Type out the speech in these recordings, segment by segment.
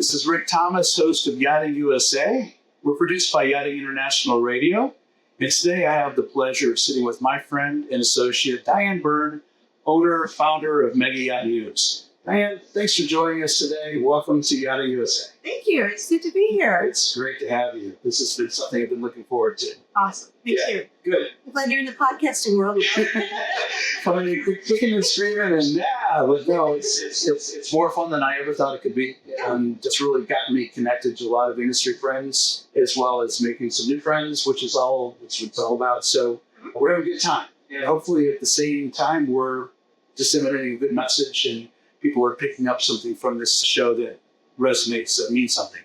This is Rick Thomas, host of Yachting USA. We're produced by Yachting International Radio. And today I have the pleasure of sitting with my friend and associate, Diane Byrne, owner, founder of MegaYacht News. Diane, thanks for joining us today. Welcome to Yachting USA. Thank you. It's good to be here. It's great to have you. This has been something I've been looking forward to. Awesome. Thank you. Good. I'm glad you're in the podcasting world. Coming in, kicking and screaming, and but no, it's more fun than I ever thought it could be. And it's really gotten me connected to a lot of industry friends, as well as making some new friends, which is all it's all about. So we're having a good time, and hopefully at the same time we're disseminating a good message, and people are picking up something from this show that resonates, that means something.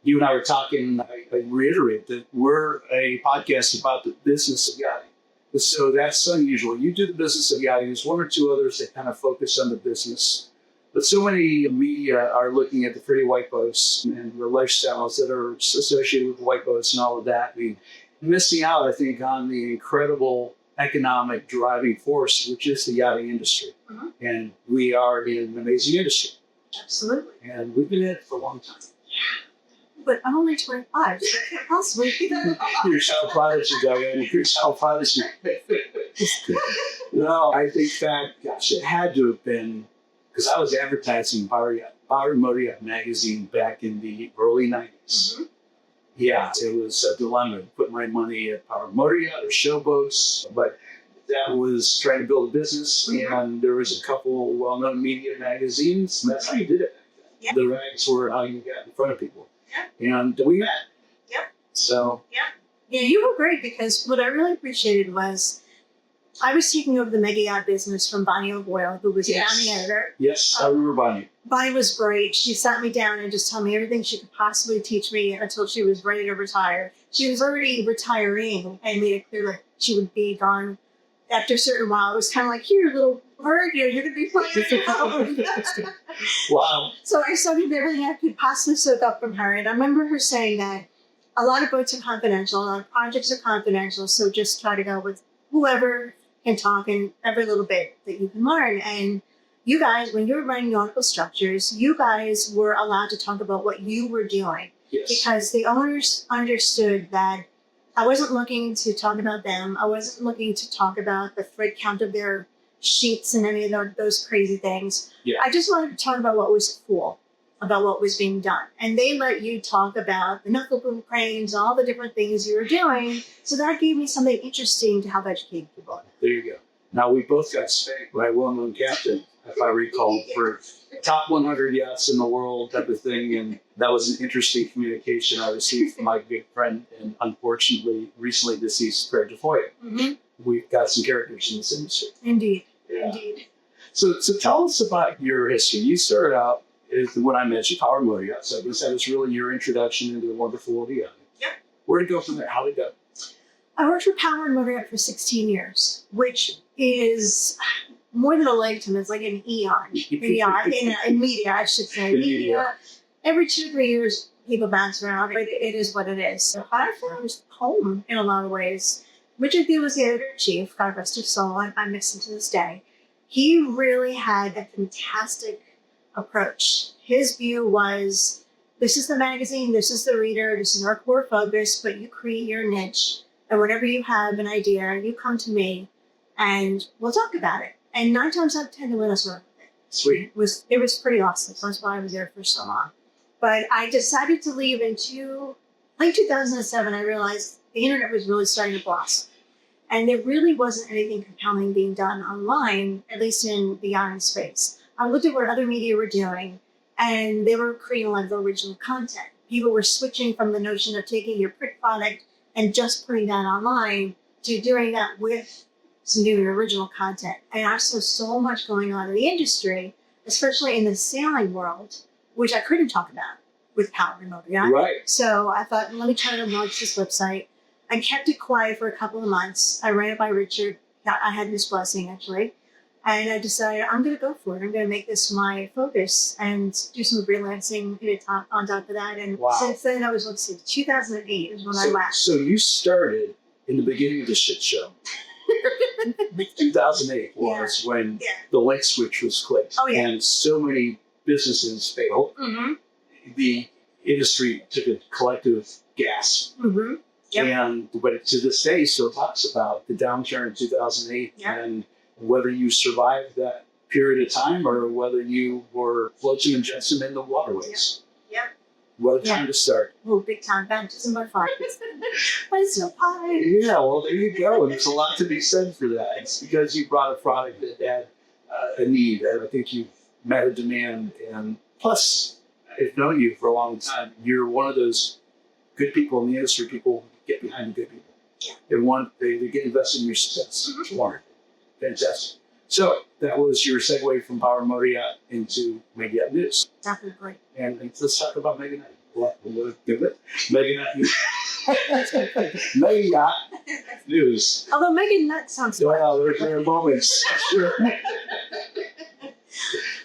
You and I were talking, I reiterate that we're a podcast about the business of yachting. So that's unusual. You do the business of yachting. There's one or two others that kind of focus on the business. But so many media are looking at the pretty white boats and the lifestyles that are associated with white boats and all of that. I mean, missing out, I think, on the incredible economic driving force, which is the yachting industry. Mm-hmm. And we are in an amazing industry. Absolutely. And we've been in it for a long time. But I'm only 25, so I can't possibly be that. You're so proud of you, Diane. You're so proud of you. No, I think that, gosh, it had to have been, because I was advertising Power Motor Yacht magazine back in the early 90s. Mm-hmm. Yeah, it was a dilemma to put my money at Power Motor Yacht or Showboats, but that was trying to build a business, and there was a couple well-known media magazines, and that's how you did it back then. Yep. The rags were how you got in front of people. Yep. And we met. Yep. So. Yep. Yeah, you were great, because what I really appreciated was I was taking over the MegaYacht business from Bonnie O'Boyle, who was the founding editor. Yes, I remember Bonnie. Bonnie was great. She sat me down and just told me everything she could possibly teach me until she was ready to retire. She was already retiring and made it clear that she would be gone after a certain while. It was kind of like, here, little bird, you're going to be flying. Wow. So I studied everything I could possibly soak up from her. And I remember her saying that a lot of boats are confidential, a lot of projects are confidential, so just try to go with whoever can talk and every little bit that you can learn. And you guys, when you were running nautical structures, you guys were allowed to talk about what you were doing. Yes. Because the owners understood that I wasn't looking to talk about them. I wasn't looking to talk about the freight count of their sheets and any of those crazy things. Yeah. I just wanted to talk about what was cool, about what was being done. And they let you talk about the knuckle boom cranes, all the different things you were doing. So that gave me something interesting to help educate people. There you go. Now, we both got spanked by a well-known captain, if I recall, for top 100 yachts in the world type of thing. And that was an interesting communication I received from my big friend and unfortunately recently deceased Craig DeFoy. Mm-hmm. We've got some characters in this industry. Indeed. Yeah. Indeed. So tell us about your history. You started out as when I mentioned Power Motor Yacht. So I guess that was really your introduction into the wonderful world of yachting. Yeah. Where did it go from there? How did it go? I worked for Power and Motor Yacht for 16 years, which is more than a lifetime. It's like an eon in media, I should say. Media. Every 2 to 3 years, people bounce around. It is what it is. So I found home in a lot of ways. Richard Thiel was the editor-in-chief, God rest his soul. I miss him to this day. He really had a fantastic approach. His view was, this is the magazine, this is the reader, this is our core focus, but you create your niche. And whenever you have an idea, you come to me and we'll talk about it. And 9 times out of 10, they let us work with it. Sweet. It was pretty awesome. So that's why I was there for so long. But I decided to leave in late 2007. I realized the internet was really starting to blossom. And there really wasn't anything compelling being done online, at least in the yachting space. I looked at what other media were doing, and they were creating a lot of original content. People were switching from the notion of taking your print product and just putting that online to doing that with some new original content. And I saw so much going on in the industry, especially in the sailing world, which I couldn't talk about with Power and Motor Yacht. Right. So I thought, let me try to launch this website. I kept it quiet for a couple of months. I ran it by Richard. I had his blessing, actually. And I decided I'm going to go for it. I'm going to make this my focus and do some freelancing on top of that. And since then, I was, 2008 is when I left. So you started in the beginning of the shit show. 2008 was when the light switch was clicked. Oh, yeah. And so many businesses failed. Mm-hmm. the industry took a collective gasp. Mm-hmm. Yep. But to this day still talks about the downturn in 2008 Yep. and whether you survived that period of time or whether you were floating and jetsam in the waterways. Yep. What a time to start. Oh, big time baptism by fire. But it's no pie. Yeah, well, there you go. And there's a lot to be said for that. It's because you brought a product that had a need, and I think you've met a demand. And plus, I've known you for a long time. You're one of those good people in the industry. People get behind the good people. Yeah. They get invested in your success. It's wonderful. Fantastic. So that was your segue from Power Motor Yacht into MegaYacht News. Definitely great. And let's talk about MegaYacht. MegaYacht MegaYacht News. Although Megan, that sounds fun. Well, there are moments. Sure.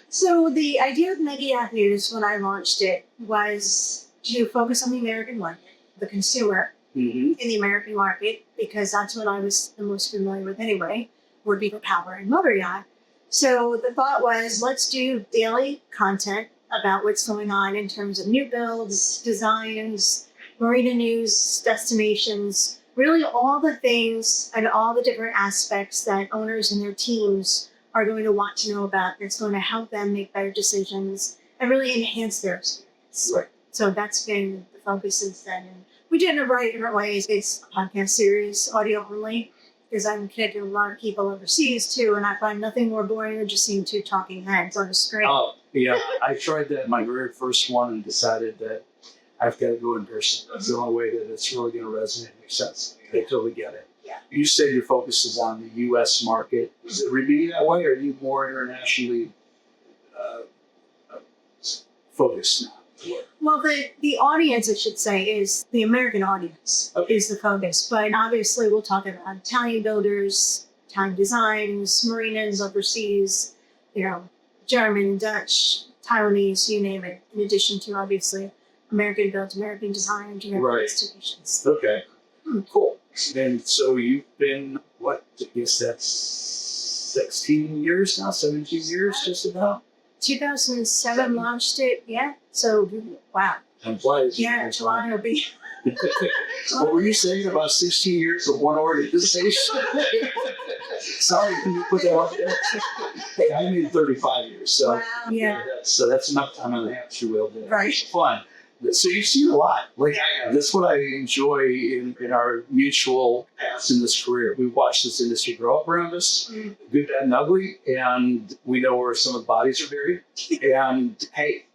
So the idea of MegaYacht News when I launched it was to focus on the American market, the consumer Mm-hmm. in the American market, because that's what I was the most familiar with anyway, would be for power and motor yacht. So the thought was, let's do daily content about what's going on in terms of new builds, designs, marina news, destinations, really all the things and all the different aspects that owners and their teams are going to want to know about. That's going to help them make better decisions and really enhance their experience. Right. So that's been the focus since then. And we did it in a variety of different ways. It's a podcast series, audio only, because I'm connected with a lot of people overseas too, and I find nothing more boring than just seeing two talking heads on a screen. Oh, yeah. I tried that my very first one and decided that I've got to go in person. It's the only way that it's really going to resonate and make sense. I totally get it. Yeah. You said your focus is on the U.S. market. Is it remaining that way, or are you more internationally focused now? Well, the audience, I should say, is the American audience is the focus. But obviously, we'll talk about Italian builders, Italian designs, marinas overseas, German, Dutch, Taiwanese, you name it. In addition to obviously American builds, American design, American destinations. Okay. Cool. And so you've been, what, I guess that's 16 years now, 17 years just about? 2007 launched it, yeah. So, wow. And flies. Yeah, July will be. What were you saying about 16 years of one organization? Sorry, can you put that on there? Hey, I made 35 years, so Wow. Yeah. That's enough time on the hamster wheel. There. Right. Fun. So you've seen a lot. That's what I enjoy in our mutual paths in this career. We've watched this industry grow up around us, good, bad, and ugly, and we know where some of the bodies are buried. And hey,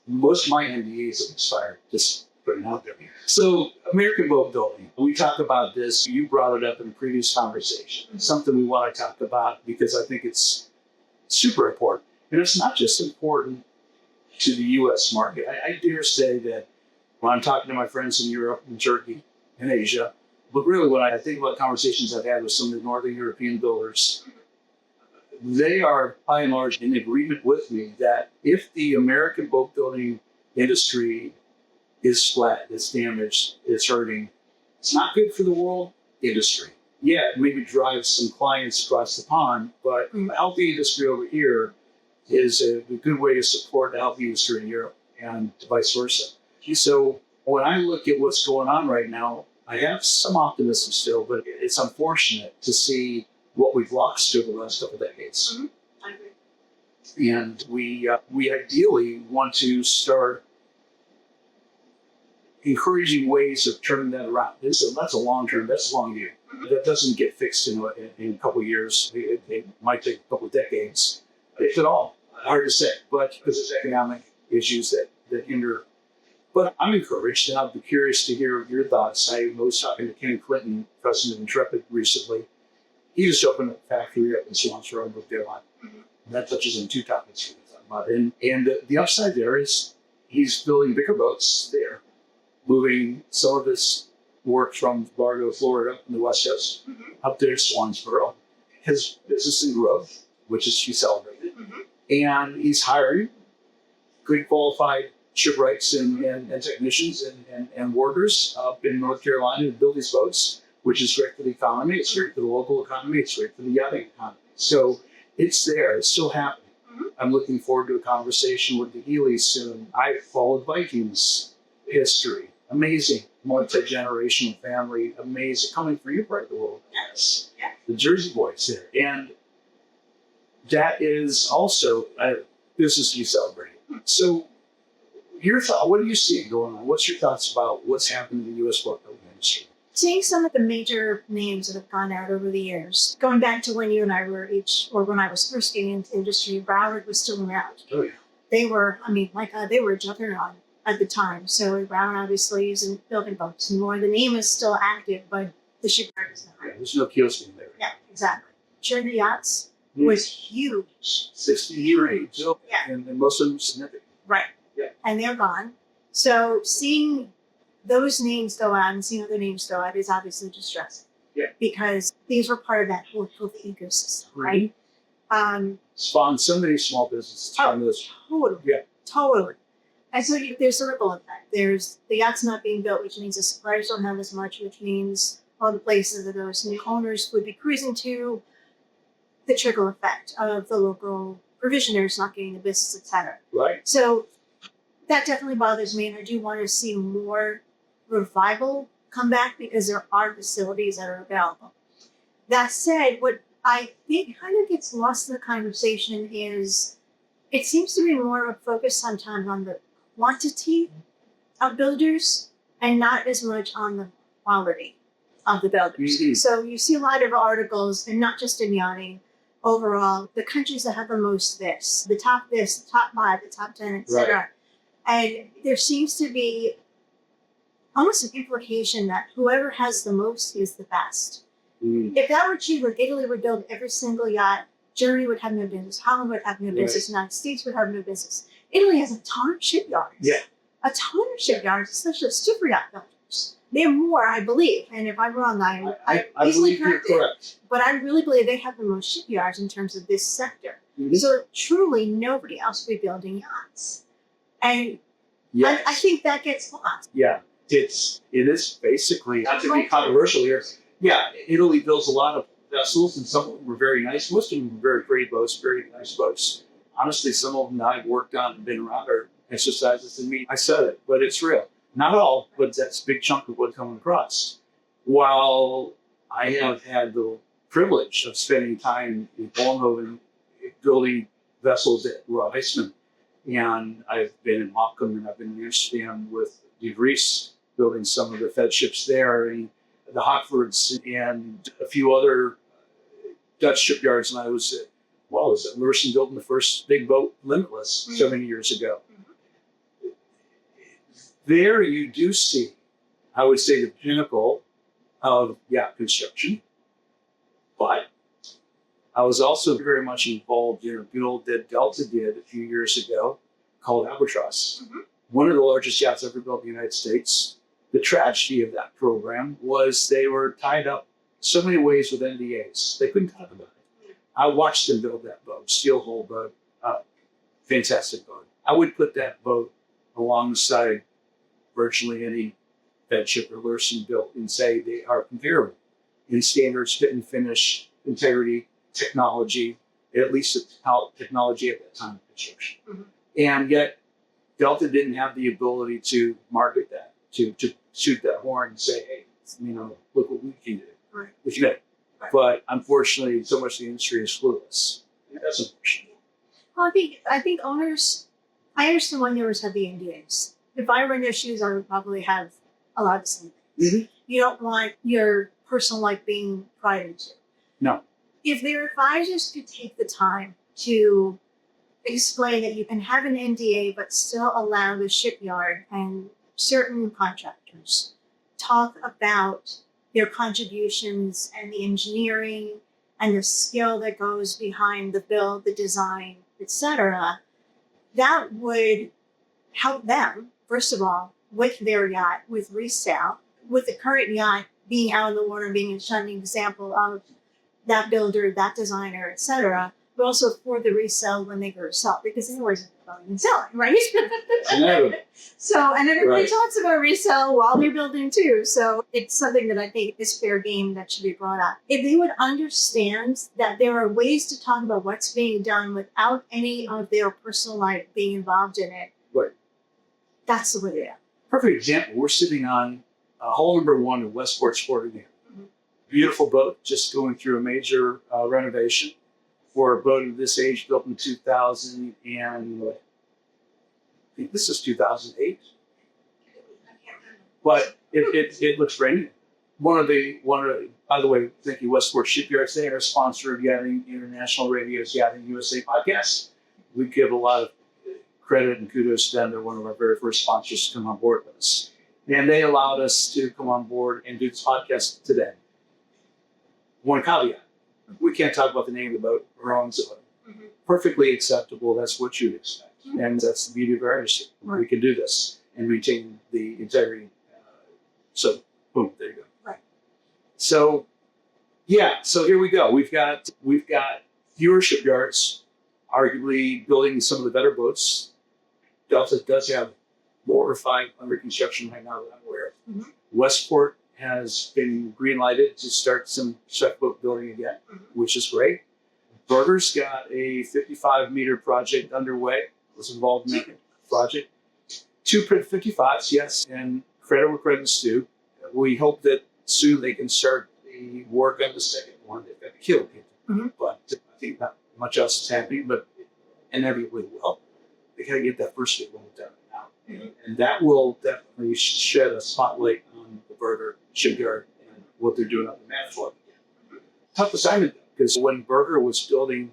most of my NDAs have expired. Just putting it out there. So American boat building. We talk about this. You brought it up in a previous conversation. It's something we want to talk about because I think it's super important. And it's not just important to the U.S. market. I dare say that when I'm talking to my friends in Europe and Turkey and Asia, but really when I think about conversations I've had with some of the Northern European builders, they are by and large in agreement with me that if the American boat building industry is flat, it's damaged, it's hurting, it's not good for the world industry. Yeah, it maybe drives some clients across the pond, but a healthy industry over here is a good way to support the healthy industry in Europe and vice versa. So when I look at what's going on right now, I have some optimism still, but it's unfortunate to see what we've lost over the last couple of decades. Mm-hmm. I agree. And we ideally want to start encouraging ways of turning that around. That's a long term, that's a long view. That doesn't get fixed in a couple of years. It might take a couple of decades, if at all. Hard to say, but because there's economic issues that hinder. But I'm encouraged, and I'll be curious to hear your thoughts. I was talking to Ken Clinton, president of Intrepid, recently. He just opened a factory up in Swans Road, North Carolina. That touches on two topics we're talking about. And the upside there is he's building bigger boats there, moving some of his work from Largo, Florida, on the West Coast, up there to Swansboro. His business and growth, which is he celebrated. And he's hiring good qualified shipwrights and technicians and workers up in North Carolina to build these boats, which is great for the economy, it's great for the local economy, it's great for the yachting economy. So it's there, it's still happening. I'm looking forward to a conversation with the Healy's soon. I followed Vikings history. Amazing. Multi-generational family. Amazing. Coming from your part of the world. Yes. Yeah. The Jersey boys here. And that is also a business you celebrate. So your thought, what are you seeing going on? What's your thoughts about what's happening in the U.S. boat building industry? Seeing some of the major names that have gone out over the years, going back to when you and I were when I was first getting into the industry, Broward was still around. Oh, yeah. They were, my God, they were a juggernaut at the time. So Brown obviously isn't building boats anymore. The name is still active, but the shipyard is not. Yeah, there's no kiosk in there. Yeah, exactly. Trinity Yachts was huge. 60-year age. Yeah. And most of them significant. Right. Yeah. And they're gone. So seeing those names go out and seeing other names go out is obviously distressing. Yeah. Because these were part of that whole ecosystem, right? Spawned so many small businesses from this. Totally. Yeah. Totally. And so there's a ripple effect. There's the yachts not being built, which means the suppliers don't have as much, which means all the places that those new owners would be cruising to, the trickle effect of the local provisioners not getting the business, etc. Right. So that definitely bothers me, and I do want to see more revival come back because there are facilities that are available. That said, what I think kind of gets lost in the conversation is it seems to be more of a focus sometimes on the quantity of builders and not as much on the quality of the builders. Mm-hmm. So you see a lot of articles, and not just in yachting, overall, the countries that have the most this, the top 5, the top 10, etc. Right. And there seems to be almost an implication that whoever has the most is the best. Mm. If that were true, if Italy would build every single yacht, Germany would have no business, Holland would have no business, United States would have no business. Italy has a ton of shipyards. Yeah. A ton of shipyards, especially super yacht builders. They have more, I believe, and if I'm wrong, I easily believe you're correct it. correct. But I really believe they have the most shipyards in terms of this sector. Mm-hmm. So truly nobody else will be building yachts. And Yes. I think that gets lost. Yeah, it is basically, not to be controversial here, yeah, Italy builds a lot of vessels, and some of them were very nice. Most of them were very pretty boats, very nice boats. Honestly, some of them that I've worked on and been around are exercises to me. I said it, but it's real. Not all, but that's a big chunk of what's coming across. While I have had the privilege of spending time in Bornhoven building vessels at Royal Heisman, and I've been in Morecambe, and I've been in Amsterdam with De Vries building some of the Fed ships there, and the Hotfords, and a few other Dutch shipyards. And I was at Lewis building the first big boat, Limitless, so many years ago. Mm-hmm. There you do see, I would say, the pinnacle of yacht construction. But I was also very much involved in a build that Delta did a few years ago called Albatross. Mm-hmm. One of the largest yachts ever built in the United States. The tragedy of that program was they were tied up so many ways with NDAs. They couldn't talk about it. I watched them build that boat, steel hull boat, fantastic boat. I would put that boat alongside virtually any Fed ship or Lursen built and say they are comparable in standards, fit and finish, integrity, technology, at least technology at that time of construction. Mm-hmm. And yet, Delta didn't have the ability to market that, to shoot that horn and say, hey, look what we can do. Right. Which you did. Right. But unfortunately, so much of the industry is clueless. That's unfortunate. Well, I think owners, I understand why owners have the NDAs. If I were in their shoes, I would probably have a lot of the same things. Mm-hmm. You don't want your personal life being pried into. No. If their advisors could take the time to explain that you can have an NDA but still allow the shipyard and certain contractors talk about their contributions and the engineering and the skill that goes behind the build, the design, etc., that would help them, first of all, with their yacht, with resale, with the current yacht being out in the water, being a shining example of that builder, that designer, etc., but also for the resale when they go to sell, because they're always buying and selling, right? Inevitably. So, and everybody Right. talks about resale while they're building too. So it's something that I think is fair game that should be brought up. If they would understand that there are ways to talk about what's being done without any of their personal life being involved in it, Right. that's the way they are. Perfect example. We're sitting on hull number 1 in Westport, Florida. Mhm. Beautiful boat, just going through a major renovation for a boat of this age, built in 2000 and I think this is 2008. But it looks brand new. One of the by the way, thank you Westport Shipyards. They are a sponsor of Yachting International Radio's Yachting USA podcast. We give a lot of credit and kudos to them. They're one of our very first sponsors to come on board with us. And they allowed us to come on board and do this podcast today. One caveat. We can't talk about the name of the boat or owns the boat. Mhm. Perfectly acceptable. That's what you'd expect. And that's the beauty of our industry. Right. We can do this and retain the integrity. So, boom, there you go. Right. So, yeah, so here we go. We've got fewer shipyards, arguably building some of the better boats. Delta does have 4 or 5 under construction right now that I'm aware of. Mhm. Westport has been green-lighted to start some spec boat building again, which is great. Berger's got a 55-meter project underway. Was involved in that project. 2 55s, yes, and credit where credit's due. We hope that soon they can start the work on the second one. They've got the keel painted, Mhm. but I think not much else is happening, but inevitably will. They got to get that first big one done now. And that will definitely shed a spotlight on the Berger shipyard and what they're doing on the Manitowoc. Tough assignment, because when Berger was building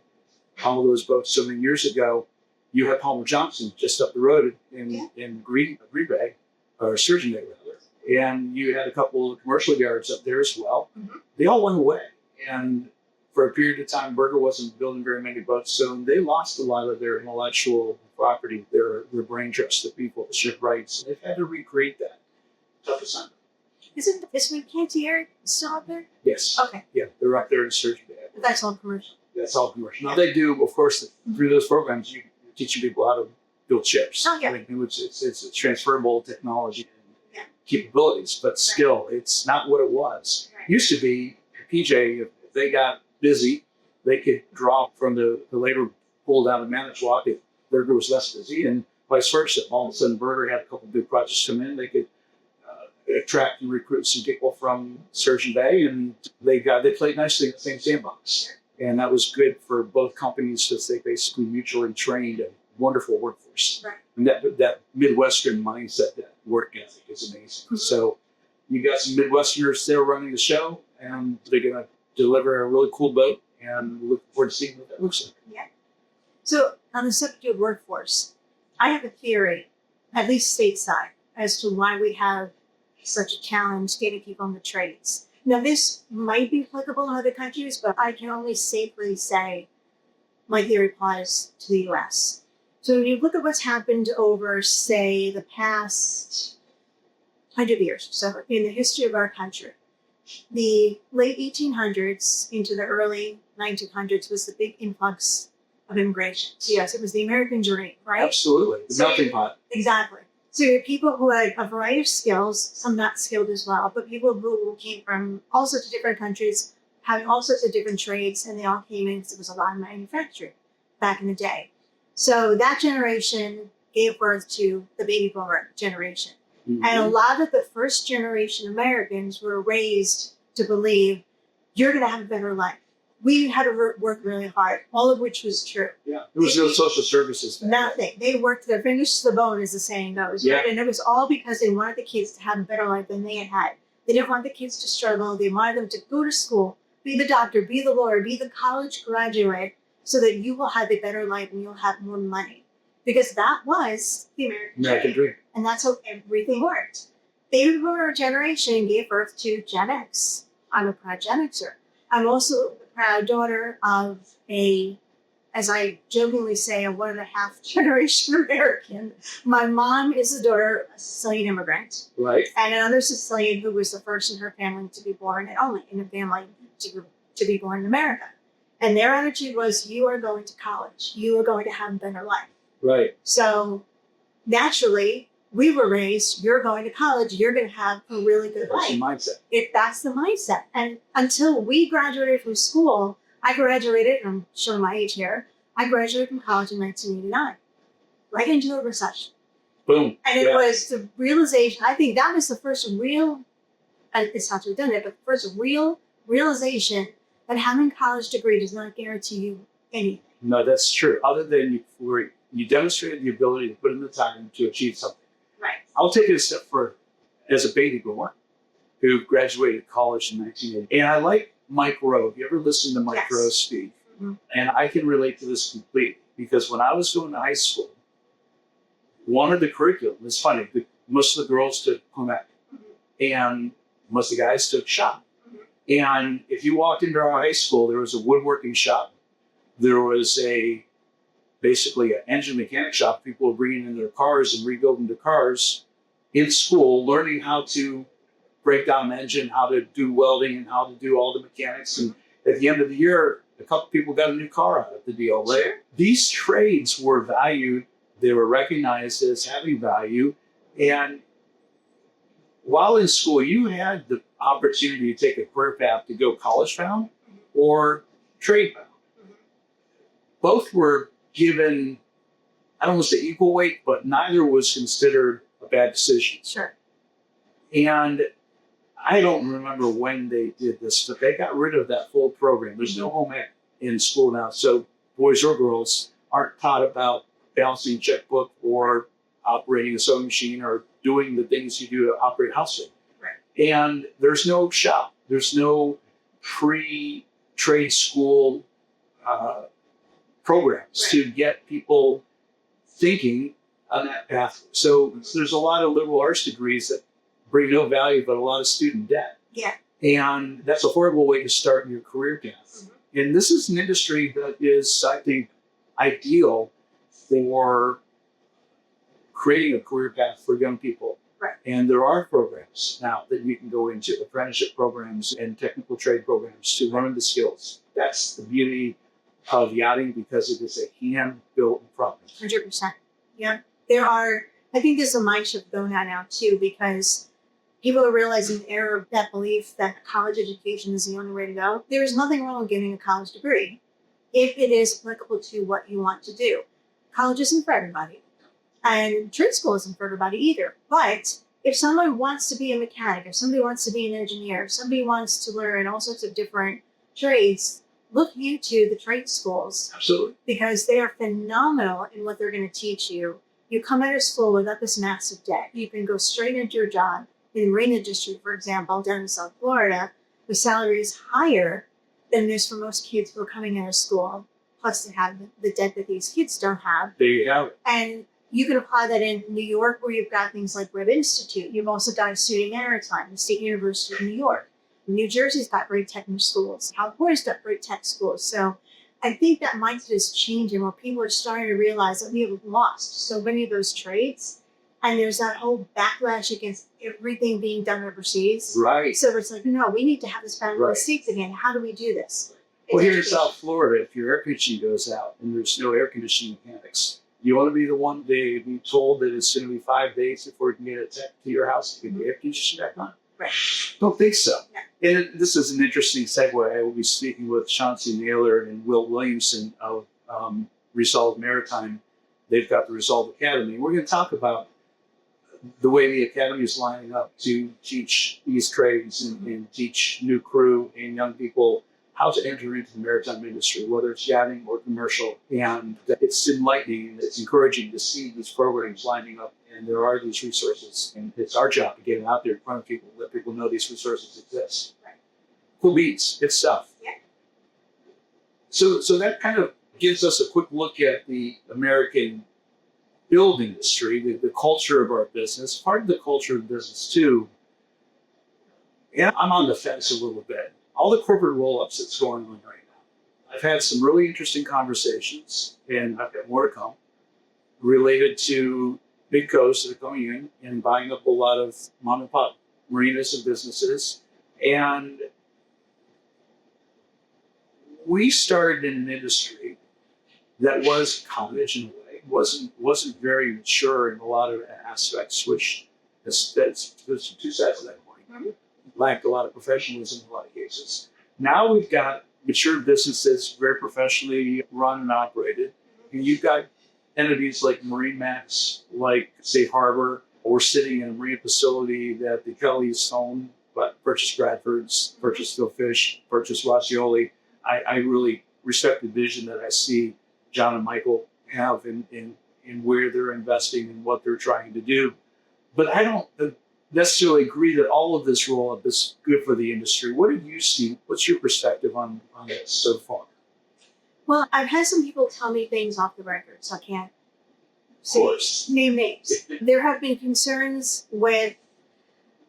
all of those boats so many years ago, you had Palmer Johnson just up the road in Green Bay, or Surgeon Bay rather. And you had a couple of commercial yards up there as well. Mhm. They all went away. And for a period of time, Berger wasn't building very many boats, so they lost a lot of their intellectual property, their brain trust, the people, the ship rights. They've had to recreate that. Tough assignment. Isn't this one Cantier still up there? Yes. Okay, Yeah, they're up there in Surgeon Bay. but that's all commercial. That's all commercial. Now they do, of course, through those programs, you're teaching people how to build ships. Oh, yeah. I mean, it's a transferable technology Yeah. and capabilities, but still, it's not what it was. Right. Used to be, PJ, if they got busy, they could draw from the labor pool down in Manitowoc if Berger was less busy, and vice versa. All of a sudden, Berger had a couple of big projects come in. They could attract and recruit some people from Surgeon Bay, and they played nicely in the same sandbox. And that was good for both companies because they basically mutually trained a wonderful workforce. Right. And that Midwestern mindset, that work ethic is amazing. So you got some Midwesterners there running the show, and they're going to deliver a really cool boat, and look forward to seeing what that looks like. Yeah. So on the subject of workforce, I have a theory, at least stateside, as to why we have such a challenge getting people in the trades. Now, this might be applicable in other countries, but I can only safely say my theory applies to the US. So when you look at what's happened over, say, the past 100 years, so in the history of our country, the late 1800s into the early 1900s was the big influx of immigration. So yes, it was the American dream, right? Absolutely. The melting pot. Exactly. So you had people who had a variety of skills, some not skilled as well, but people who came from all sorts of different countries, having all sorts of different trades, and they all came in because there was a lot of manufacturing back in the day. So that generation gave birth to the baby boomer generation. Mhm. And a lot of the first generation Americans were raised to believe you're going to have a better life. We had to work really hard, all of which was true. Yeah. There was no social services then. Nothing. They worked their fingers to the bone, as the saying goes. Yeah. Right? And it was all because they wanted the kids to have a better life than they had had. They didn't want the kids to struggle. They wanted them to go to school, be the doctor, be the lawyer, be the college graduate, so that you will have a better life and you'll have more money. Because that was the American dream. And that's how everything worked. Baby boomer generation gave birth to Gen X. I'm a proud Gen Xer. I'm also the proud daughter of as I jokingly say, a 1.5 generation American. My mom is the daughter of a Sicilian immigrant. Right. And another Sicilian who was the first in her family to be born, and only in a family to be born in America. And their attitude was, you are going to college. You are going to have a better life. Right. So naturally, we were raised, you're going to college, you're going to have a really good That's the life. mindset. That's the mindset. And until we graduated from school, I graduated, and I'm showing my age here, I graduated from college in 1989, right into a recession. Boom. And it was the realization, I think that was the first real, and it sounds redundant, but the first real realization that having a college degree does not guarantee you anything. No, that's true. Other than you demonstrated the ability to put in the time to achieve something. Right. I'll take it a step further. As a baby boomer who graduated college in 1980, and I like Mike Rowe. Have you ever listened to Mike Yes. Rowe speak? Mm-hmm. And I can relate to this completely because when I was going to high school, one of the curriculum, it's funny, most of the girls took home ec, and most of the guys took shop. And if you walked into our high school, there was a woodworking shop. There was basically an engine mechanic shop. People were bringing in their cars and rebuilding their cars in school, learning how to break down the engine, how to do welding, and how to do all the mechanics. And at the end of the year, a couple people got a new car out of the deal. Right? Sure. These trades were valued. They were recognized as having value. And while in school, you had the opportunity to take a career path to go college bound or trade bound. Both were given, I don't want to say equal weight, but neither was considered a bad decision. Sure. And I don't remember when they did this, but they got rid of that full program. There's no home ec in school now. So boys or girls aren't taught about balancing a checkbook or operating a sewing machine or doing the things you do to operate a house. Right. And there's no shop. There's no pre-trade school programs to get people thinking on that path. So there's a lot of liberal arts degrees that bring no value, but a lot of student debt. Yeah. And that's a horrible way to start your career path. And this is an industry that is, I think, ideal for creating a career path for young people. Right. And there are programs now that you can go into, apprenticeship programs and technical trade programs to learn the skills. That's the beauty of yachting because it is a hand-built product. 100%. Yeah. There are, I think there's a mind shift going on now too, because people are realizing the error of that belief that college education is the only way to go. There is nothing wrong with getting a college degree if it is applicable to what you want to do. College isn't for everybody, and trade school isn't for everybody either. But if someone wants to be a mechanic, if somebody wants to be an engineer, if somebody wants to learn all sorts of different trades, look into the trade schools. Absolutely. Because they are phenomenal in what they're going to teach you. You come out of school without this massive debt. You can go straight into your job. In the marine industry, for example, down in South Florida, the salary is higher than it is for most kids who are coming out of school. Plus, they have the debt that these kids don't have. There you have it. And you can apply that in New York, where you've got things like Webb Institute. You've also got a student Maritime, the State University of New York. New Jersey's got great technical schools. California's got great tech schools. So I think that mindset is changing, where people are starting to realize that we have lost so many of those trades. And there's that whole backlash against everything being done overseas. Right. So it's like, no, we need to have this family Right. seats again. How do we do this? Well, here in South Florida, if your air conditioning goes out and there's no air conditioning mechanics, you want to be the one to be told that it's going to be 5 days before you can get a tech to your house to get the air conditioning back on. Right. Don't think so. Yeah. And this is an interesting segue. I will be speaking with Chauncey Naylor and Will Williamson of Resolve Maritime. They've got the Resolve Academy. We're going to talk about the way the Academy is lining up to teach these trades and teach new crew and young people how to enter into the maritime industry, whether it's yachting or commercial. And it's enlightening and it's encouraging to see these programs lining up. And there are these resources. And it's our job to get it out there in front of people, let people know these resources exist. Right. Cool beats. It's stuff. Yeah. So that kind of gives us a quick look at the American build industry, the culture of our business, part of the culture of business too. Yeah, I'm on the fence a little bit. All the corporate roll-ups that's going on right now. I've had some really interesting conversations, and I've got more to come, related to big co's that are coming in and buying up a lot of mom and pop marinas and businesses. And we started in an industry that was cottage in a way, wasn't very mature in a lot of aspects, which there's two sides of that coin. Lacked a lot of professionalism in a lot of cases. Now we've got mature businesses, very professionally run and operated. And you've got entities like MarineMax, like Safe Harbor, or sitting in a marine facility that the Kellys own, but purchased Bradford's, purchased Phil Fish, purchased Roscioli. I really respect the vision that I see John and Michael have in where they're investing and what they're trying to do. But I don't necessarily agree that all of this roll-up is good for the industry. What do you see? What's your perspective on this so far? Well, I've had some people tell me things off the record, so I can't name names. There have been concerns with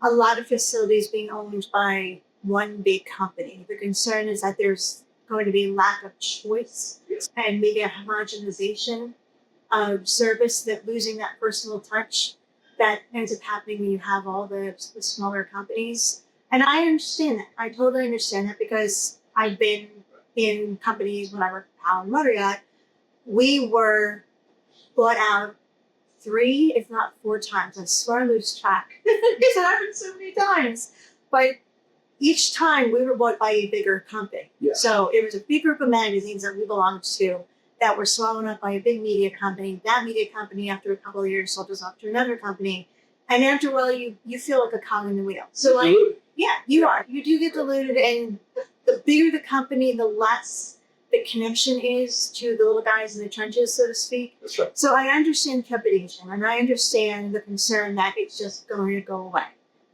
a lot of facilities being owned by one big company. The concern is that there's going to be lack of choice and maybe a homogenization of service, that losing that personal touch that ends up happening when you have all the smaller companies. And I understand that. I totally understand that, because I've been in companies when I worked at Powell and MegaYacht. We were bought out 3, if not 4 times. I swear I lose track. It's happened so many times. But each time we were bought by a bigger company. Yeah. So it was a big group of magazines that we belonged to that were swallowed up by a big media company. That media company, after a couple of years, sold us off to another company. And after a while, you feel like a cog in the wheel. So like, yeah, you are. You do get diluted, and the bigger the company, the less the connection is to the little guys in the trenches, so to speak. That's right. So I understand trepidation, and I understand the concern that it's just going to go away,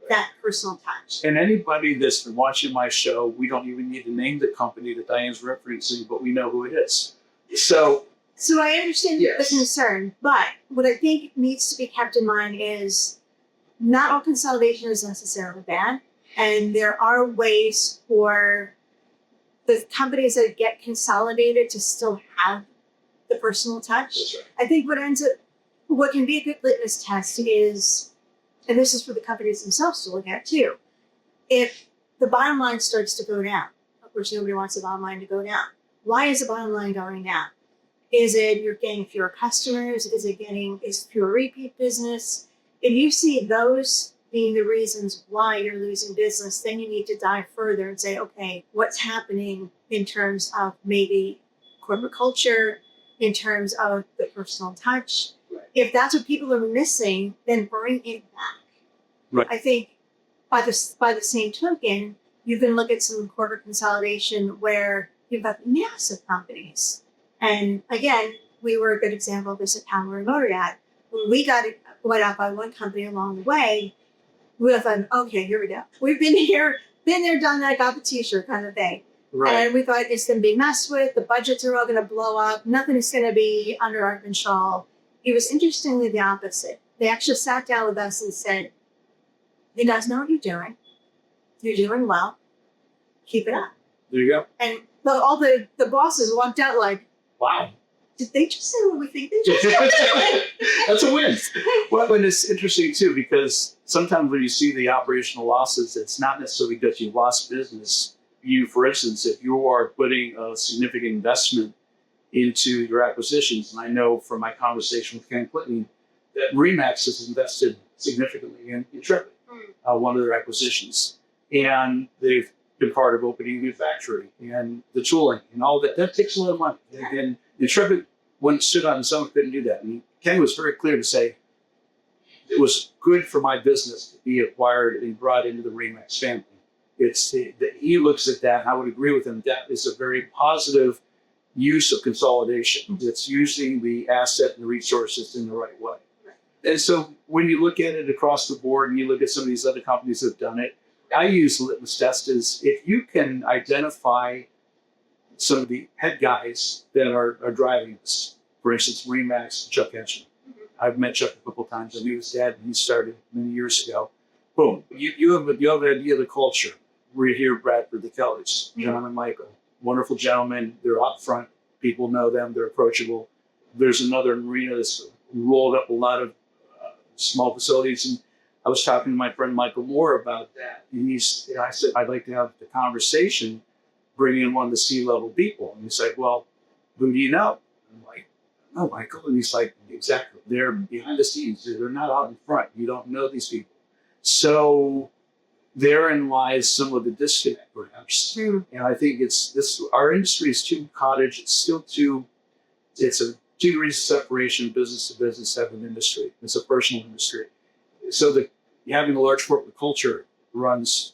that personal touch. And anybody that's been watching my show, we don't even need to name the company that Diane's referencing, but we know who it is. So I understand the concern, but what I think needs to be kept in mind is not all consolidation is necessarily bad, and there are ways for the companies that get consolidated to still have the personal touch. That's right. I think what can be a good litmus test is, and this is for the companies themselves to look at too, if the bottom line starts to go down. Of course, nobody wants the bottom line to go down. Why is the bottom line going down? Is it you're getting fewer customers? Is it fewer repeat business? If you see those being the reasons why you're losing business, then you need to dive further and say, okay, what's happening in terms of maybe corporate culture, in terms of the personal touch? Right. If that's what people are missing, then bring it back. Right. I think by the same token, you can look at some corporate consolidation where you've got massive companies. And again, we were a good example of this at Powell and MegaYacht. When we got bought out by one company along the way, we thought, okay, here we go. We've been there, done that, got the t-shirt kind of thing. Right. And we thought it's going to be messed with. The budgets are all going to blow up. Nothing is going to be under our control. It was interestingly the opposite. They actually sat down with us and said, you guys know what you're doing. You're doing well. Keep it up. There you go. And all the bosses walked out like, wow. Did they just say what we think they just said? That's a win. Well, and it's interesting too, because sometimes when you see the operational losses, it's not necessarily because you lost business. For instance, if you are putting a significant investment into your acquisitions, and I know from my conversation with Ken Clinton that RE/MAX has invested significantly in Intrepid, one of their acquisitions, and they've been part of opening a new factory and the tooling and all that. That takes a lot of money. And Intrepid, when it stood on its own, couldn't do that. And Ken was very clear to say, it was good for my business to be acquired and brought into the RE/MAX family. He looks at that, and I would agree with him, that is a very positive use of consolidation. It's using the asset and the resources in the right way. And so when you look at it across the board and you look at some of these other companies that have done it, I use the litmus test as if you can identify some of the head guys that are driving this. For instance, RE/MAX, Chuck Henson. I've met Chuck a couple of times. I knew his dad when he started many years ago. Boom. You have an idea of the culture. We're here at Bradford, the Kellys, John and Michael. Wonderful gentlemen. They're up front. People know them. They're approachable. There's another marina that's rolled up a lot of small facilities. And I was talking to my friend Michael Moore about that. And I said, I'd like to have the conversation, bring in one of the C-level people. And he's like, well, who do you know? I'm like, oh, Michael. And he's like, exactly. They're behind the scenes. They're not out in front. You don't know these people. So therein lies some of the disconnect, perhaps. And I think it's this. Our industry is too cottage. It's still too. It's a 2 degrees of separation, business to business type of industry. It's a personal industry. So that having a large corporate culture runs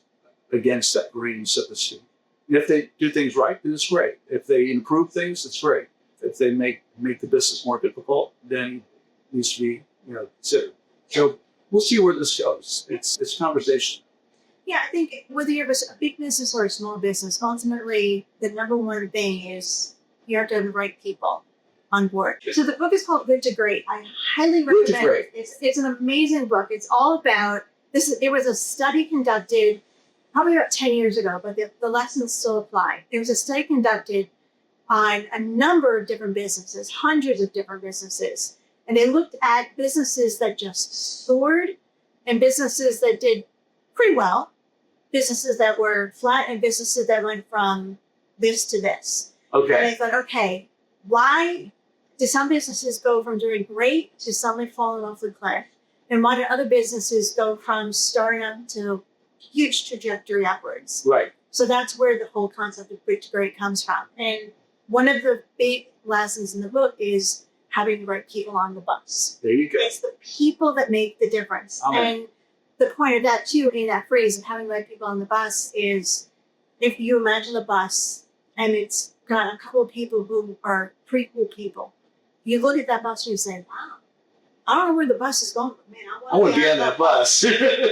against that grain, so to speak. And if they do things right, then it's great. If they improve things, it's great. If they make the business more difficult, then it needs to be considered. So we'll see where this goes. It's conversation. Yeah, I think whether you're a big business or a small business, ultimately the number one thing is you have to have the right people on board. So the book is called Good to Great. I highly recommend it. It's an amazing book. It's all about this. It was a study conducted probably about 10 years ago, but the lessons still apply. There was a study conducted on a number of different businesses, hundreds of different businesses. And they looked at businesses that just soared and businesses that did pretty well, businesses that were flat and businesses that went from this to this. Okay. And they thought, okay, why do some businesses go from doing great to suddenly falling off the cliff? And why do other businesses go from starting up to huge trajectory upwards? Right. So that's where the whole concept of good to great comes from. And one of the big lessons in the book is having the right people on the bus. There you go. It's the people that make the difference. And the point of that too, in that phrase of having the right people on the bus is if you imagine the bus and it's got a couple of people who are pretty cool people, you look at that bus and you say, wow, I don't know where the bus is going, but man, I want to be on that bus.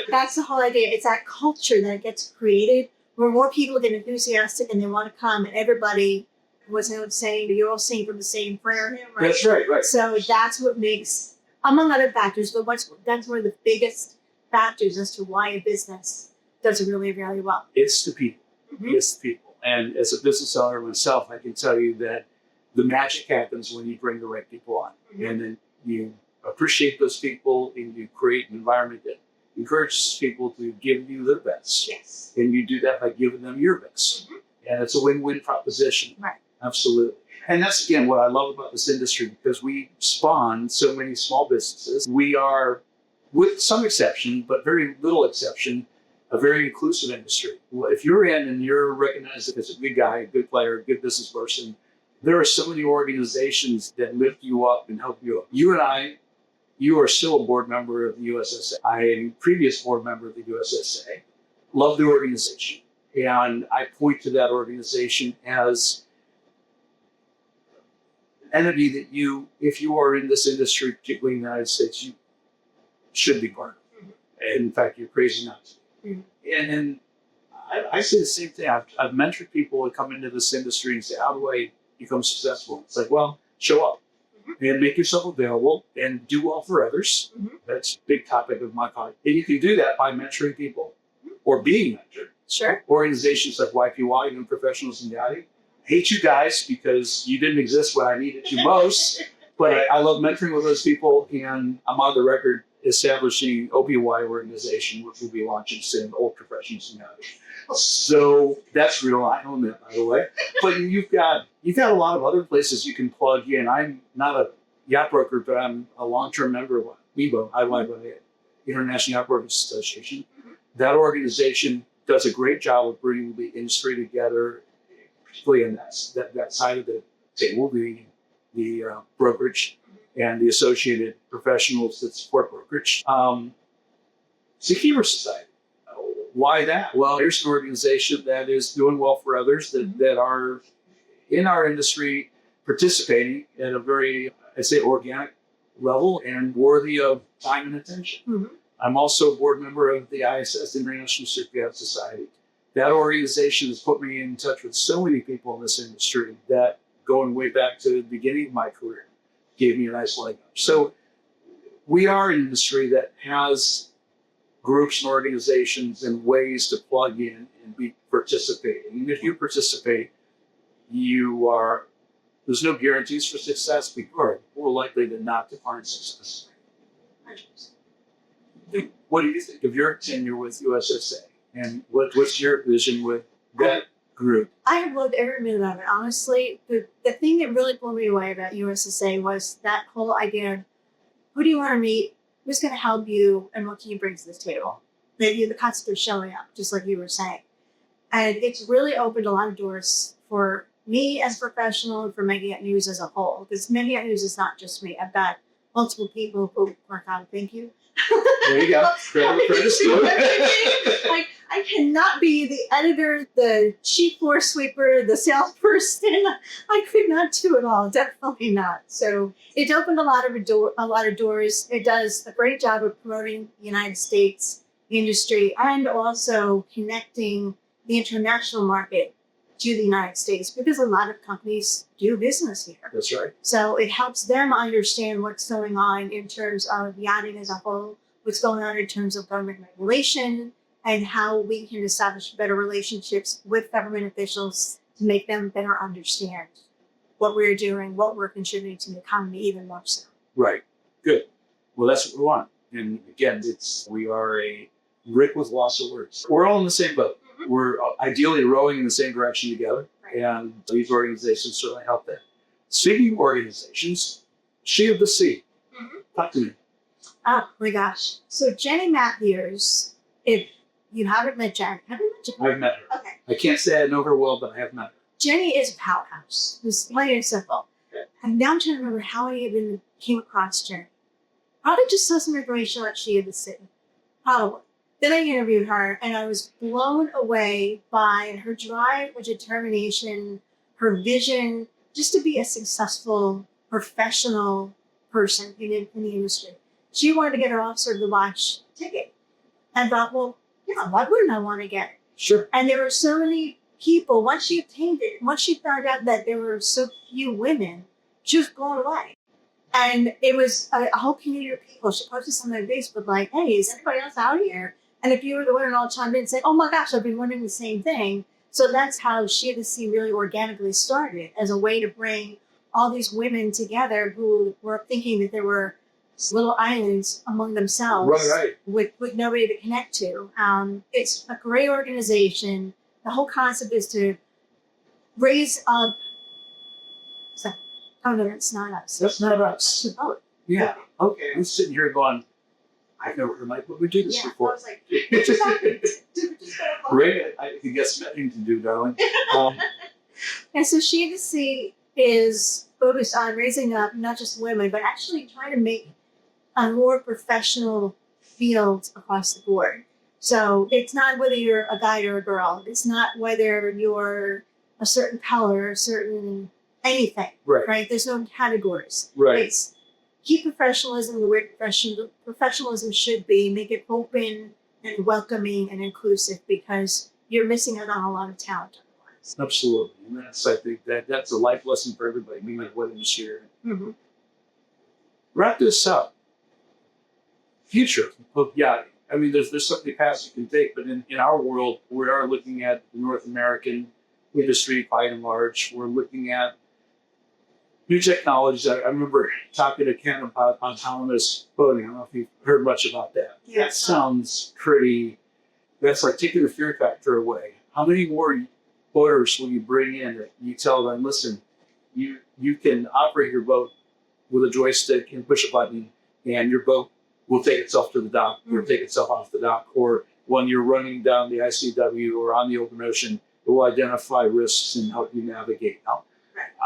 That's the whole idea. It's that culture that gets created where more people get enthusiastic and they want to come, and everybody was saying you're all singing from the same prayer hymn, right? That's right. So that's what makes, among other factors, but that's one of the biggest factors as to why a business does really, really well. It's the people. It's the people. And as a business owner myself, I can tell you that the magic happens when you bring the right people on. And then you appreciate those people and you create an environment that encourages people to give you their best. Yes. And you do that by giving them your best. And it's a win-win proposition. Right. Absolutely. And that's, again, what I love about this industry, because we spawn so many small businesses. We are, with some exception, but very little exception, a very inclusive industry. If you're in and you're recognized as a good guy, a good player, a good business person, there are so many organizations that lift you up and help you up. You are still a board member of the USSA. I am a previous board member of the USSA. Love the organization. And I point to that organization as an entity that if you are in this industry, particularly in the United States, you should be part of. In fact, you're crazy not to. And I say the same thing. I've mentored people that come into this industry and say, how do I become successful? It's like, well, show up and make yourself available and do well for others. That's a big topic of my part. And you can do that by mentoring people or being mentored. Sure. Organizations like YPY, Young Professionals in Yachting. Hate you guys because you didn't exist when I needed you most. But I love mentoring with those people, and I'm on the record establishing OPY organization, which will be launching soon, Old Professionals in Yachting. So that's real. I own that, by the way. But you've got a lot of other places you can plug in. I'm not a yacht broker, but I'm a long-term member of WIBO, International Yacht Brokers Association. That organization does a great job of bringing the industry together, particularly in that side of the table, the brokerage and the associated professionals that support brokerage. Seakeeper Society. Why that? Well, here's an organization that is doing well for others that are in our industry participating at a very, I'd say, organic level and worthy of time and attention. I'm also a board member of the ISS, International Yacht Society. That organization has put me in touch with so many people in this industry that, going way back to the beginning of my career, gave me a nice leg up. So we are an industry that has groups and organizations and ways to plug in and be participating. And if you participate, there's no guarantees for success, but you are more likely than not to find success. What do you think of your tenure with USSA? And what's your vision with that group. I have loved every minute of it. Honestly, the thing that really blew me away about USSA was that whole idea of who do you want to meet, who's going to help you, and what can you bring to the table. The concept of showing up, just like you were saying. And it's really opened a lot of doors for me as a professional and for MegaYacht News as a whole. Because MegaYacht News is not just me. I've got multiple people who work on. Thank you. There you go. Credit's due. Like, I cannot be the editor, the chief floor sweeper, the salesperson. I could not do it all. Definitely not. So it opened a lot of doors. It does a great job of promoting the United States industry and also connecting the international market to the United States, because a lot of companies do business here. That's right. So it helps them understand what's going on in terms of yachting as a whole, what's going on in terms of government regulation, and how we can establish better relationships with government officials to make them better understand what we're doing, what we're contributing to the economy, even more so. Right. Good. Well, that's what we want. And again, we are a brick with lots of words. We're all in the same boat. We're ideally rowing in the same direction together, and these organizations certainly help that. Speaking of organizations, She of the Sea. Talk to me. Oh my gosh. So Jenny Matthews, if you haven't met Jen, have you met Jen? I've met her. Okay. I can't say I know her well, but I have met her. Jenny is a powerhouse. It's plain and simple. Okay. I'm now trying to remember how I even came across Jenny. Probably just saw some information about She of the Sea. Probably. Then I interviewed her, and I was blown away by her drive, her determination, her vision, just to be a successful professional person in the industry. She wanted to get her Officer of the Watch ticket. And thought, well, yeah, why wouldn't I want to get it? Sure. And there were so many people, once she obtained it, once she found out that there were so few women, she was blown away. And it was a whole community of people. She posted something on Facebook like, hey, is anybody else out here? And if you were the winner, all chimed in and say, oh my gosh, I've been wondering the same thing. So that's how She of the Sea really organically started, as a way to bring all these women together who were thinking that there were little islands among themselves Right. with nobody to connect to. It's a great organization. The whole concept is to raise up. Oh no, that's not us. That's not us. Oh, Yeah. Okay. I'm sitting here going, I've never heard like, but we did this yeah. I before. was like, what just happened? Great. I think that's nothing to do, darling. And so She of the Sea is focused on raising up not just women, but actually trying to make a more professional field across the board. So it's not whether you're a guy or a girl. It's not whether you're a certain color, a certain anything. Right. There's no categories. Right. It's keep professionalism the way professionalism should be. Make it open and welcoming and inclusive, because you're missing out on a lot of talent otherwise. Absolutely. And I think that's a life lesson for everybody, me and William this year. Mm-hmm. Wrap this up. Future of yachting. I mean, there's so many paths you can take, but in our world, we are looking at the North American industry by and large. We're looking at new technologies. I remember talking to Ken about autonomous boating. I don't know if you've heard much about that. Yeah. That sounds pretty, that's like taking the fear factor away. How many more boaters will you bring in that you tell them, listen, you can operate your boat with a joystick and push a button, and your boat will take itself to the dock or take itself off the dock, or when you're running down the ICW or on the open ocean, it will identify risks and help you navigate out.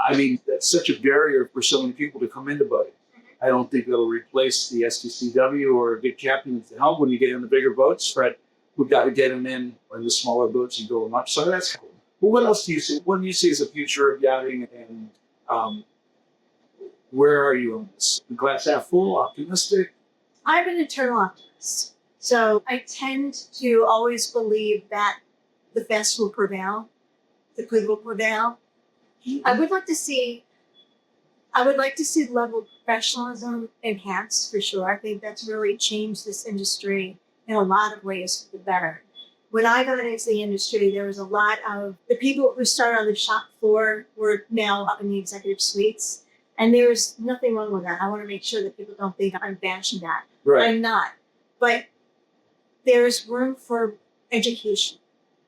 I mean, that's such a barrier for so many people to come into boating. I don't think it'll replace the STCW or a big captain at the helm when you get in the bigger boats, but we've got to get them in the smaller boats and build them up. So that's cool. But what else do you see? What do you see as the future of yachting, and where are you on this? The glass half full, optimistic? I'm an eternal optimist. So I tend to always believe that the best will prevail, the good will prevail. I would like to see the level of professionalism enhanced, for sure. I think that's really changed this industry in a lot of ways for the better. When I got into the industry, there was a lot of the people who started on the shop floor were now up in the executive suites. And there's nothing wrong with that. I want to make sure that people don't think I'm bashing that. Right. I'm not. But there's room for education.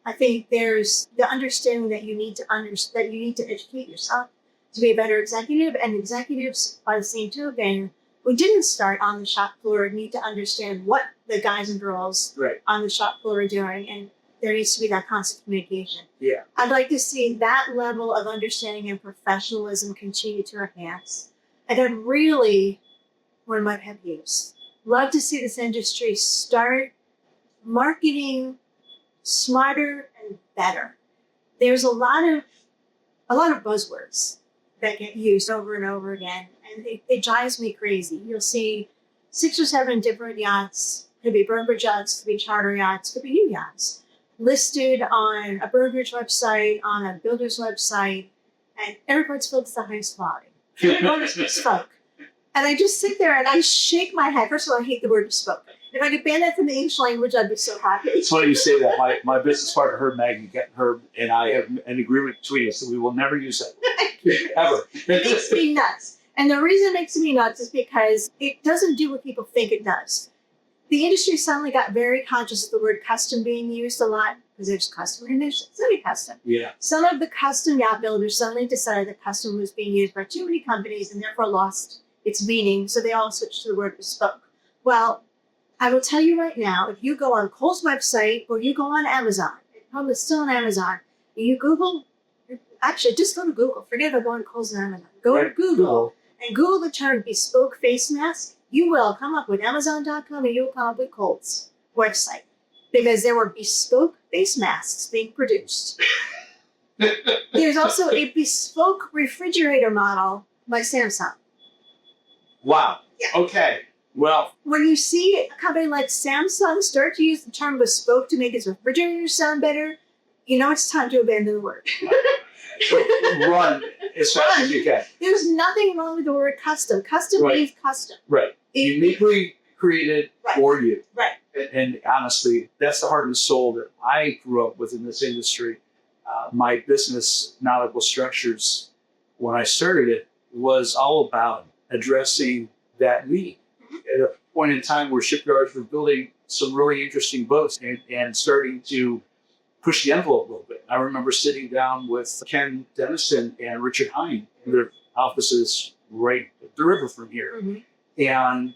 I think there's the understanding that you need to educate yourself to be a better executive, and executives by the same token who didn't start on the shop floor need to understand what the guys and girls Right. on the shop floor are doing, and there needs to be that constant communication. Yeah. I'd like to see that level of understanding and professionalism continue to enhance. And then really, one of my pet peeves, love to see this industry start marketing smarter and better. There's a lot of buzzwords that get used over and over again, and it drives me crazy. You'll see 6 or 7 different yachts, could be Burnbridge yachts, could be charter yachts, could be new yachts, listed on a Burnbridge website, on a builder's website, and everybody's filled to the highest quality. Everybody's bespoke. And I just sit there and I shake my head. First of all, I hate the word bespoke. If I could ban that from the English language, I'd be so happy. It's funny you say that. My business partner, Herb, and I have an agreement between us that we will never use that. Ever. It makes me nuts. And the reason it makes me nuts is because it doesn't do what people think it does. The industry suddenly got very conscious of the word custom being used a lot because there's custom conditions. It's really custom. Yeah. Some of the custom yacht builders suddenly decided that custom was being used by too many companies and therefore lost its meaning, so they all switched to the word bespoke. Well, I will tell you right now, if you go on Cole's website or you go on Amazon, it's probably still on Amazon, and you Google, actually just go to Google, forget about going to Cole's and Amazon. Go to Google and Google the term bespoke face mask. You will come up with Amazon.com and you will come up with Cole's website because there were bespoke face masks being produced. There's also a bespoke refrigerator model by Samsung. Wow. Yeah. Okay. Well, when you see a company like Samsung start to use the term bespoke to make its refrigerators sound better, you know it's time to abandon the word. run as fast as you can. There's nothing wrong with the word custom. Custom means custom. Right. Uniquely created for you. Right. And honestly, that's the heart and soul that I grew up with in this industry. My business, Nautical Structures, when I started it, was all about addressing that need. At a point in time where shipyards were building some really interesting boats and starting to push the envelope a little bit. I remember sitting down with Ken Dennison and Richard Hine in their offices right at the river from here, and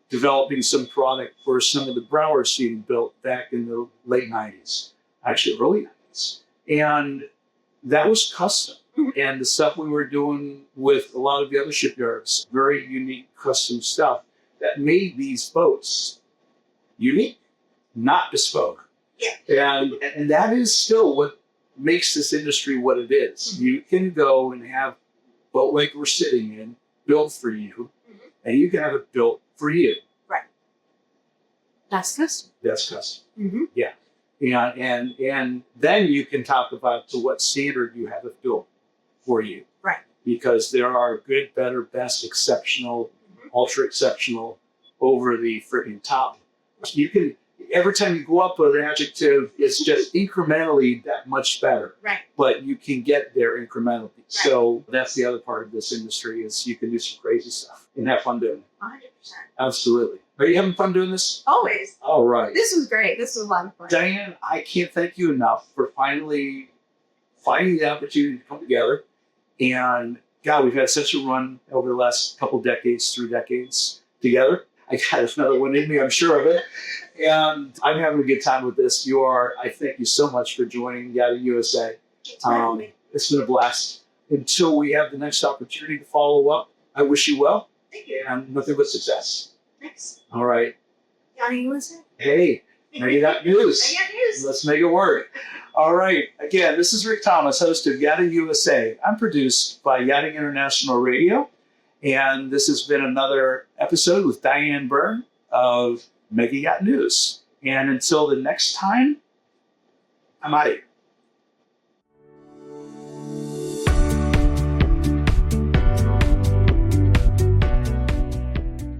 developing some product for some of the Browers seating built back in the late 90s, actually early 90s. And that was custom. And the stuff we were doing with a lot of the other shipyards, very unique custom stuff that made these boats unique, not bespoke. Yeah. And that is still what makes this industry what it is. You can go and have a boat like we're sitting in built for you, and you can have it built for you. Right. That's custom. That's custom. Yeah. And then you can talk about to what standard you have it built for you. Right. Because there are good, better, best, exceptional, ultra exceptional, over the freaking top. You can, every time you go up with an adjective, it's just incrementally that much better. Right. But you can get there incrementally. Right. So that's the other part of this industry is you can do some crazy stuff and have fun doing it. 100%. Absolutely. Are you having fun doing this? Always. All right. This was great. This was a lot of fun. Diane, I can't thank you enough for finally finding the opportunity to come together. And God, we've had such a run over the last couple decades, 3 decades together. I got another one in me, I'm sure of it. And I'm having a good time with this. I thank you so much for joining Yachting USA. It's been a blast. Until we have the next opportunity to follow up, I wish you well. Thank you. And nothing but success. Thanks. All right. Yachting USA. Hey, MegaYacht News. MegaYacht News. Let's make it work. All right. Again, this is Rick Thomas, host of Yachting USA. I'm produced by Yachting International Radio. And this has been another episode with Diane Byrne of MegaYacht News. And until the next time, I'm out of here.